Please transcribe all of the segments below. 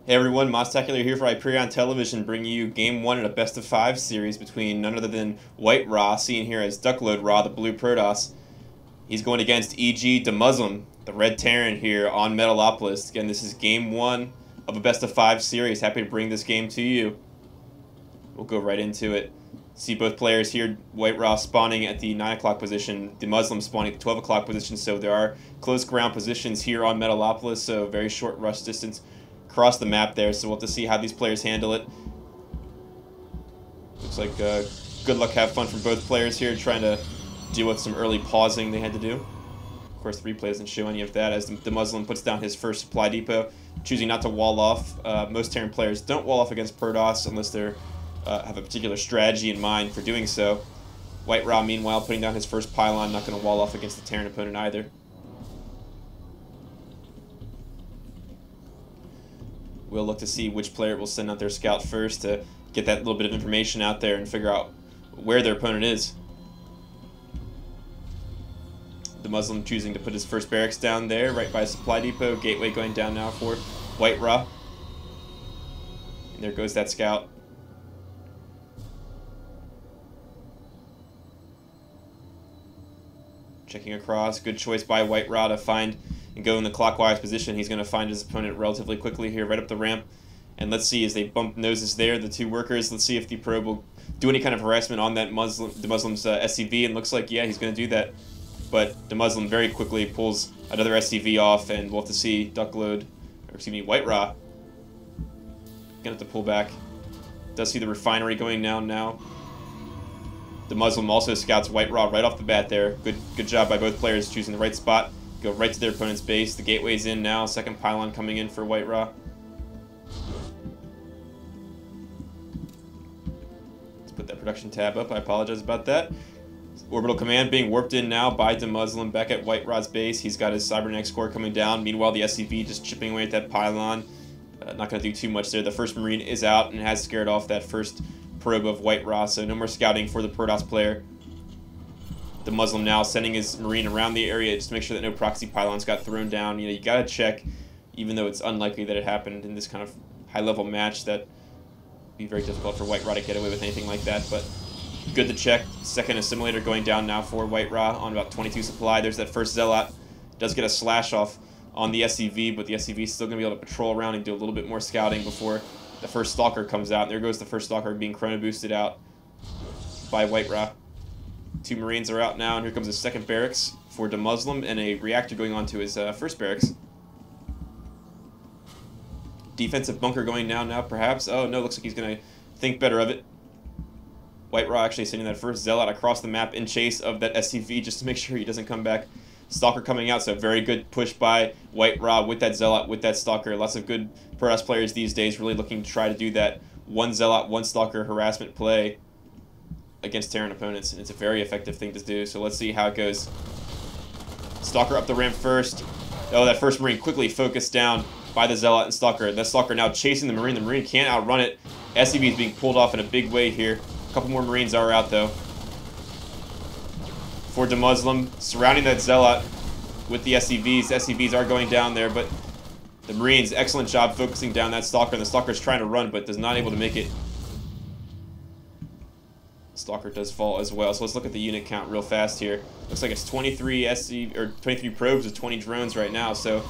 Hey everyone, Mostacular here for Hyperion Television, bringing you Game 1 in a best-of-5 series between none other than Whitera, seen here as Duckload Ra, the blue Protoss. He's going against E.G. DeMuslim, the red Terran here on Metalopolis. Again, this is Game 1 of a best-of-5 series. Happy to bring this game to you. We'll go right into it. See both players here, Whitera spawning at the 9 o'clock position, DeMuslim spawning at the 12 o'clock position, so there are close ground positions here on Metalopolis, so very short rush distance across the map there, so we'll have to see how these players handle it. Looks like good luck, have fun from both players here, trying to deal with some early pausing they had to do. Of course, the replay doesn't show any of that, as DeMuslim puts down his first supply depot, choosing not to wall off. Most Terran players don't wall off against Protoss unless they're have a particular strategy in mind for doing so. Whitera, meanwhile, putting down his first pylon, not going to wall off against the Terran opponent either. We'll look to see which player will send out their scout first to get that little bit of information out there and figure out where their opponent is. DeMuslim choosing to put his first barracks down there, right by a supply depot. Gateway going down now for Whitera. And there goes that scout. Checking across, good choice by Whitera to find and go in the clockwise position. He's going to find his opponent relatively quickly here, right up the ramp. And let's see, as they bump noses there, the two workers, let's see if the probe will do any kind of harassment on that DeMuslim's SCV, and looks like, yeah, he's going to do that. But DeMuslim very quickly pulls another SCV off, and we'll have to see Whitera gonna have to pull back. Does see the refinery going down now. DeMuslim also scouts Whitera right off the bat there. Good job by both players choosing the right spot. Go right to their opponent's base. The gateway's in now. Second pylon coming in for Whitera. Let's put that production tab up. I apologize about that. Orbital command being warped in now by DeMuslim back at Whitera's base. He's got his Cybernetic core coming down. Meanwhile, the SCV just chipping away at that pylon. Not going to do too much there. The first Marine is out and has scared off that first probe of Whitera, so no more scouting for the Protoss player. DeMuslim now sending his Marine around the area just to make sure that no proxy pylons got thrown down. You know, you gotta check, even though it's unlikely that it happened in this kind of high-level match, that would be very difficult for Whitera to get away with anything like that, but good to check. Second assimilator going down now for Whitera on about 22 supply. There's that first Zealot. Does get a slash off on the SCV, but the SCV is still going to be able to patrol around and do a little bit more scouting before the first Stalker comes out. There goes the first Stalker being chrono boosted out by Whitera. Two Marines are out now, and here comes a second barracks for DeMuslim and a reactor going on to his first barracks. Defensive bunker going down now, perhaps. Oh, no, looks like he's going to think better of it. Whitera actually sending that first Zealot across the map in chase of that SCV just to make sure he doesn't come back. Stalker coming out, so very good push by Whitera with that Zealot, with that Stalker. Lots of good Protoss players these days really looking to try to do that one Zealot, one Stalker harassment play against Terran opponents, and it's a very effective thing to do, so let's see how it goes. Stalker up the ramp first. Oh, that first Marine quickly focused down by the Zealot and Stalker. That Stalker now chasing the Marine. The Marine can't outrun it. SCV is being pulled off in a big way here. A couple more Marines are out, though. For DeMuslim, surrounding that Zealot with the SCVs. SCVs are going down there, but the Marines, excellent job focusing down that Stalker, and the Stalker's trying to run, but does not able to make it. Stalker does fall as well, so let's look at the unit count real fast here. Looks like it's 23 23 probes with 20 drones right now, so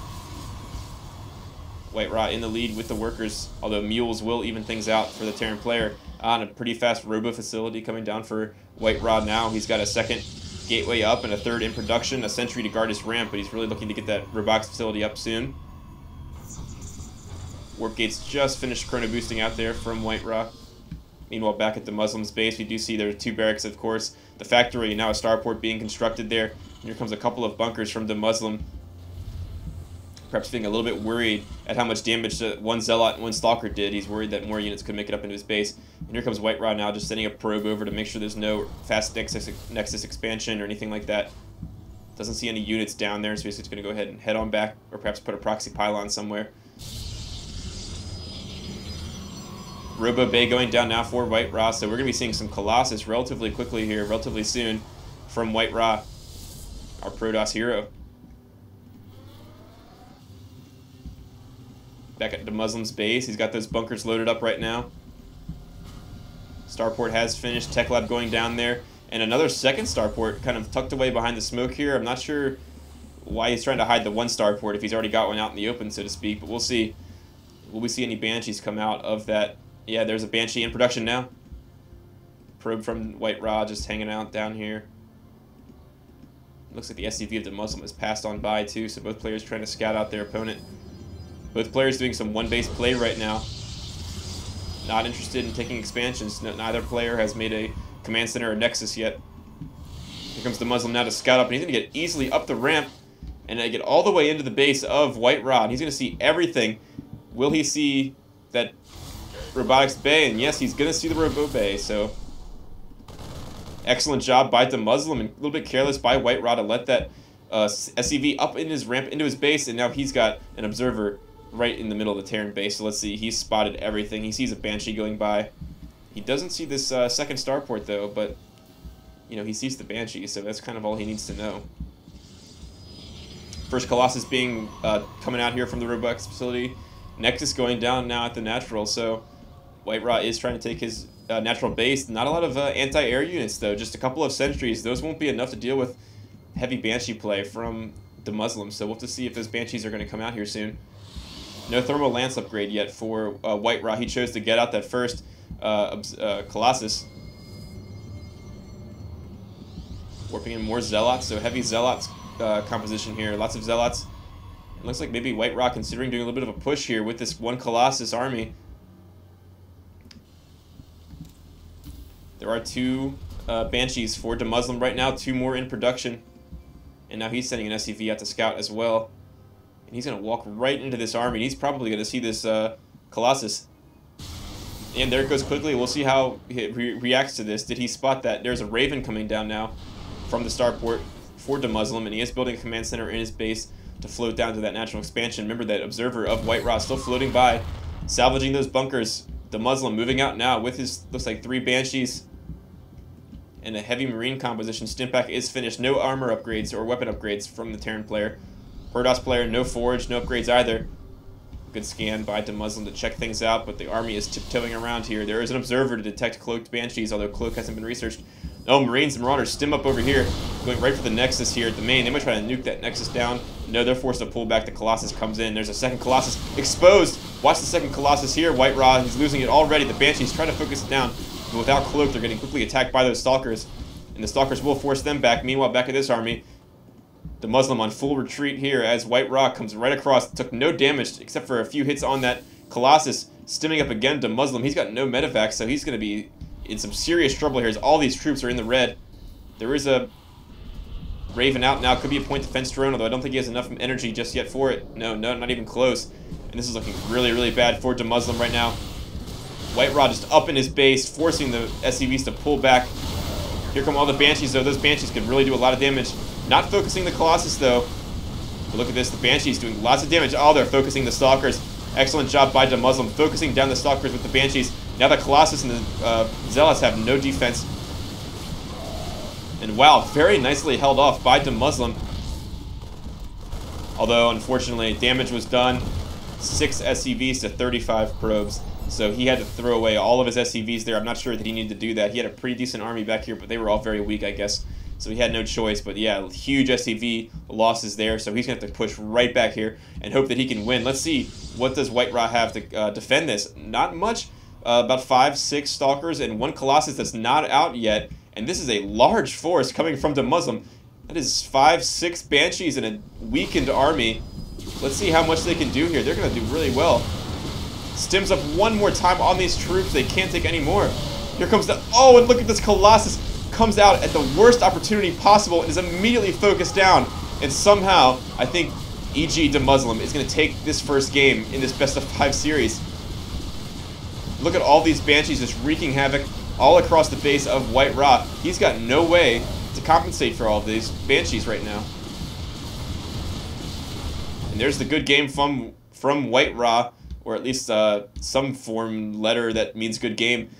Whitera in the lead with the workers, although mules will even things out for the Terran player. On a pretty fast robo facility coming down for Whitera now. He's got a second gateway up and a third in production, a sentry to guard his ramp, but he's really looking to get that robotics facility up soon. Warp gates just finished chrono boosting out there from Whitera. Meanwhile, back at DeMuslim's base, we do see there are two barracks, of course. The factory, now a starport being constructed there. And here comes a couple of bunkers from DeMuslim. Perhaps being a little bit worried at how much damage one Zealot and one Stalker did. He's worried that more units could make it up into his base. And here comes Whitera now, just sending a probe over to make sure there's no fast nexus expansion or anything like that. Doesn't see any units down there, so he's just going to go ahead and head on back, or perhaps put a proxy pylon somewhere. Robo Bay going down now for Whitera, so we're going to be seeing some Colossus relatively quickly here, relatively soon, from Whitera, our Protoss hero. back at DeMuslim's base. He's got those bunkers loaded up right now. Starport has finished. Tech Lab going down there. And another second starport kind of tucked away behind the smoke here. I'm not sure why he's trying to hide the one starport if he's already got one out in the open, so to speak. But we'll see. Will we see any Banshees come out of that? Yeah, there's a Banshee in production now. Probe from Whitera just hanging out down here. Looks like the SCV of DeMuslim has passed on by too, so both players trying to scout out their opponent. Both players doing some one-base play right now. Not interested in taking expansions. Neither player has made a command center or nexus yet. Here comes DeMuslim now to scout up, and he's going to get easily up the ramp and get all the way into the base of Whitera. He's going to see everything. Will he see that robotics bay? And yes, he's going to see the robo bay, so excellent job by DeMuslim, and a little bit careless by Whitera to let that SCV up in his ramp into his base, and now he's got an observer right in the middle of the Terran base. So let's see, he's spotted everything. He sees a Banshee going by. He doesn't see this second starport though, but you know, he sees the Banshee, so that's kind of all he needs to know. First Colossus being coming out here from the robotics facility. Nexus going down now at the natural, so Whitera is trying to take his natural base. Not a lot of anti-air units though, just a couple of sentries. Those won't be enough to deal with heavy Banshee play from DeMuslim, so we'll have to see if those Banshees are going to come out here soon. No thermal lance upgrade yet for Whitera. He chose to get out that first Colossus. Warping in more Zealots, so heavy Zealots composition here. Lots of Zealots. It looks like maybe Whitera considering doing a little bit of a push here with this one Colossus army. There are two Banshees for DeMuslim right now, 2 more in production. And now he's sending an SCV out to scout as well. And he's going to walk right into this army. He's probably going to see this Colossus. And there it goes quickly. We'll see how he reacts to this. Did he spot that? There's a Raven coming down now from the starport for DeMuslim, and he is building a command center in his base to float down to that natural expansion. Remember that observer of Whitera still floating by, salvaging those bunkers. DeMuslim moving out now with his, looks like 3 Banshees and a heavy marine composition. Stimpack is finished. No armor upgrades or weapon upgrades from the Terran player. Hordos player, no forge, no upgrades either. Good scan by DeMuslim to check things out, but the army is tiptoeing around here. There is an observer to detect cloaked Banshees, although cloak hasn't been researched. Oh, Marines and Marauders stim up over here, going right for the Nexus here at the main. They might try to nuke that Nexus down. No, they're forced to pull back. The Colossus comes in. There's a second Colossus exposed. Watch the second Colossus here. Whitera, he's losing it already. The Banshees try to focus it down, but without cloak, they're getting quickly attacked by those Stalkers, and the Stalkers will force them back. Meanwhile, back at this army, DeMuslim on full retreat here as Whitera comes right across. Took no damage except for a few hits on that Colossus. Stimming up again DeMuslim. He's got no medevac, so he's going to be in some serious trouble here as all these troops are in the red. There is a Raven out now. Could be a point defense drone, although I don't think he has enough energy just yet for it. No, not even close. And this is looking really, really bad for DeMuslim right now. Whitera just up in his base, forcing the SCVs to pull back. Here come all the Banshees, though. Those Banshees could really do a lot of damage. Not focusing the Colossus, though. But look at this. The Banshees doing lots of damage. Oh, they're focusing the Stalkers. Excellent job by DeMuslim, focusing down the Stalkers with the Banshees. Now the Colossus and the Zealots have no defense. And wow, very nicely held off by DeMuslim. Although, unfortunately, damage was done. 6 SCVs to 35 probes. So he had to throw away all of his SCVs there. I'm not sure that he needed to do that. He had a pretty decent army back here, but they were all very weak, I guess. So he had no choice. But yeah, huge SCV losses there. So he's going to have to push right back here and hope that he can win. Let's see, what does Whitera have to defend this? Not much. About 5, 6 Stalkers and 1 Colossus that's not out yet. And this is a large force coming from DeMuslim. That is 5, 6 Banshees and a weakened army. Let's see how much they can do here. They're going to do really well. Stims up one more time on these troops. They can't take any more. Here comes the... Oh, and look at this Colossus. Comes out at the worst opportunity possible and is immediately focused down. And somehow, I think E.G. DeMuslim is going to take this first game in this best-of-5 series. Look at all these Banshees just wreaking havoc all across the base of Whitera. He's got no way to compensate for all of these Banshees right now. And there's the good game from Whitera, or at least some form letter that means good game.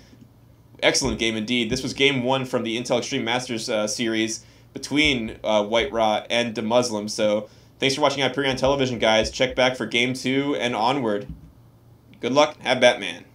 Excellent game indeed. This was game 1 from the Intel Extreme Masters series between Whitera and DeMuslim. So thanks for watching Hyperion Television, guys. Check back for game 2 and onward. Good luck. Have Batman.